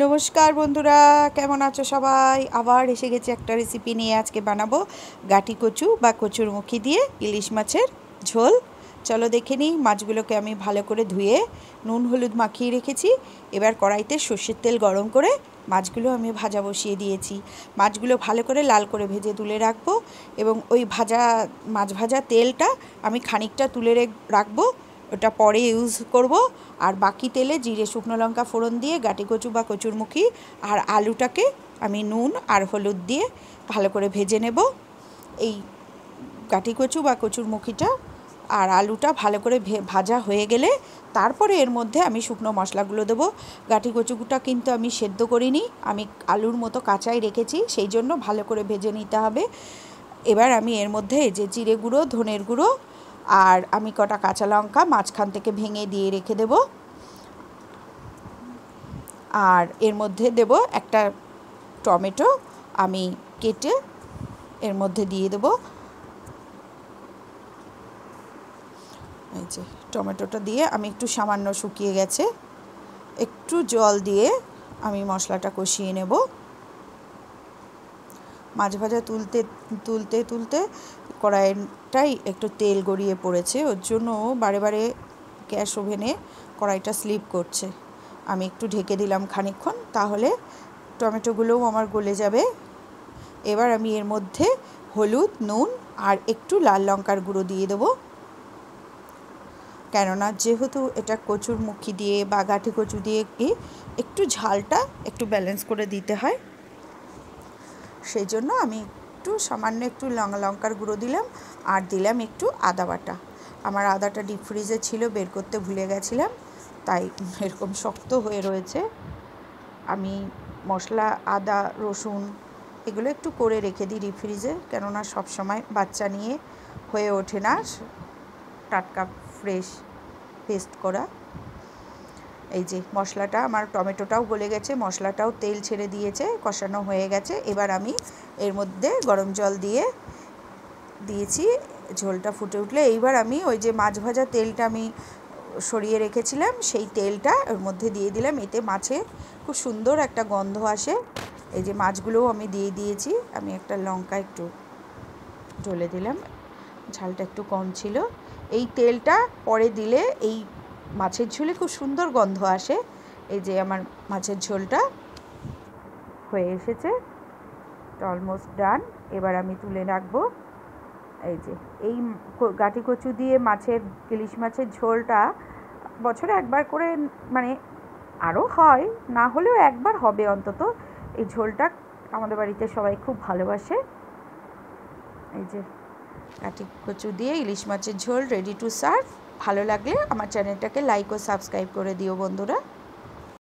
নমস্কার বন্ধুরা, কেমন আছো সবাই? আবার এসে গেছি একটা রেসিপি নিয়ে। আজকে বানাবো গাঁটি কচু বা কচুরমুখী দিয়ে ইলিশ মাছের ঝোল। চলো দেখে নিই। মাছগুলোকে আমি ভালো করে ধুয়ে নুন হলুদ মাখিয়ে রেখেছি। এবার কড়াইতে সর্ষের তেল গরম করে মাছগুলো আমি ভাজা বসিয়ে দিয়েছি। মাছগুলো ভালো করে লাল করে ভেজে তুলে রাখবো এবং ওই মাছ ভাজা তেলটা আমি খানিকটা তুলে রাখবো, ওটা পরে ইউজ করব। আর বাকি তেলে জিরে শুকনো লঙ্কা ফোড়ন দিয়ে গাঁটি কচু বা কচুরমুখী আর আলুটাকে আমি নুন আর হলুদ দিয়ে ভালো করে ভেজে নেব। এই গাঁটি কচু বা কচুরমুখীটা আর আলুটা ভালো করে ভাজা হয়ে গেলে তারপরে এর মধ্যে আমি শুকনো মশলাগুলো দেবো। গাঁটি কচুটা কিন্তু আমি সেদ্ধ করিনি, আমি আলুর মতো কাঁচাই রেখেছি, সেই জন্য ভালো করে ভেজে নিতে হবে। এবার আমি এর মধ্যে যে জিরে গুঁড়ো, ধনের গুঁড়ো আর আমি কটা কাঁচা লঙ্কা মাঝখান থেকে ভেঙে দিয়ে রেখে দেব। আর এর মধ্যে দেব একটা টমেটো আমি কেটে এর মধ্যে দিয়ে দেব। এই যে টমেটোটা দিয়ে আমি একটু সামান্য শুকিয়ে গেছে, একটু জল দিয়ে আমি মশলাটা কষিয়ে নেব। মাছ ভাজা তুলতে কড়াইটাই একটু তেল গড়িয়ে পড়েছে, ওর জন্য বারে বারে গ্যাস ওভেনে কড়াইটা স্লিপ করছে। আমি একটু ঢেকে দিলাম খানিকক্ষণ, তাহলে টমেটোগুলোও আমার গলে যাবে। এবার আমি এর মধ্যে হলুদ, নুন আর একটু লাল লঙ্কার গুঁড়ো দিয়ে দেবো, কেননা যেহেতু এটা কচুরমুখী দিয়ে বা গাঁটি কচু দিয়ে একটু ঝালটা একটু ব্যালেন্স করে দিতে হয়, সেই জন্য আমি সামান্য একটু লঙ্কার গুঁড়ো দিলাম। আর দিলাম একটু আদা বাটা। আমার আদাটা ডিপ ফ্রিজে ছিল, বের করতে ভুলে গেছিলাম, তাই এরকম শক্ত হয়ে রয়েছে। আমি মশলা, আদা, রসুন এগুলো একটু করে রেখে দিই ডিপ ফ্রিজে, কেননা সবসময় বাচ্চা নিয়ে হয়ে ওঠে না টাটকা ফ্রেশ পেস্ট করা। এই যে মশলাটা, আমার টমেটোটাও গলে গেছে, মশলাটাও তেল ছেড়ে দিয়েছে, কষানো হয়ে গেছে। এবার আমি এর মধ্যে গরম জল দিয়েছি। ঝোলটা ফুটে উঠলে এইবার আমি ওই যে মাছ ভাজা তেলটা আমি সরিয়ে রেখেছিলাম, সেই তেলটা ওর মধ্যে দিয়ে দিলাম। এতে মাছে খুব সুন্দর একটা গন্ধ আসে। এই যে মাছগুলোও আমি দিয়ে দিয়েছি। আমি একটা লঙ্কা একটু ঢেলে দিলাম, ঝালটা একটু কম ছিল। এই তেলটা পরে দিলে এই মাছের ঝোলে খুব সুন্দর গন্ধ আসে। এই যে আমার মাছের ঝোলটা হয়ে এসেছে, অলমোস্ট ডান। এবার আমি তুলে রাখবো। এই যে এই গাঁটি কচু দিয়ে ইলিশ মাছের ঝোলটা বছরে একবার করে, মানে আরও হয়, না হলেও একবার হবে অন্তত। এই ঝোলটা আমাদের বাড়িতে সবাই খুব ভালোবাসে। এই যে গাঁটি কচু দিয়ে ইলিশ মাছের ঝোল রেডি টু সার্ভ। ভালো লাগলে আমার চ্যানেলটাকে লাইক ও সাবস্ক্রাইব করে দিও বন্ধুরা।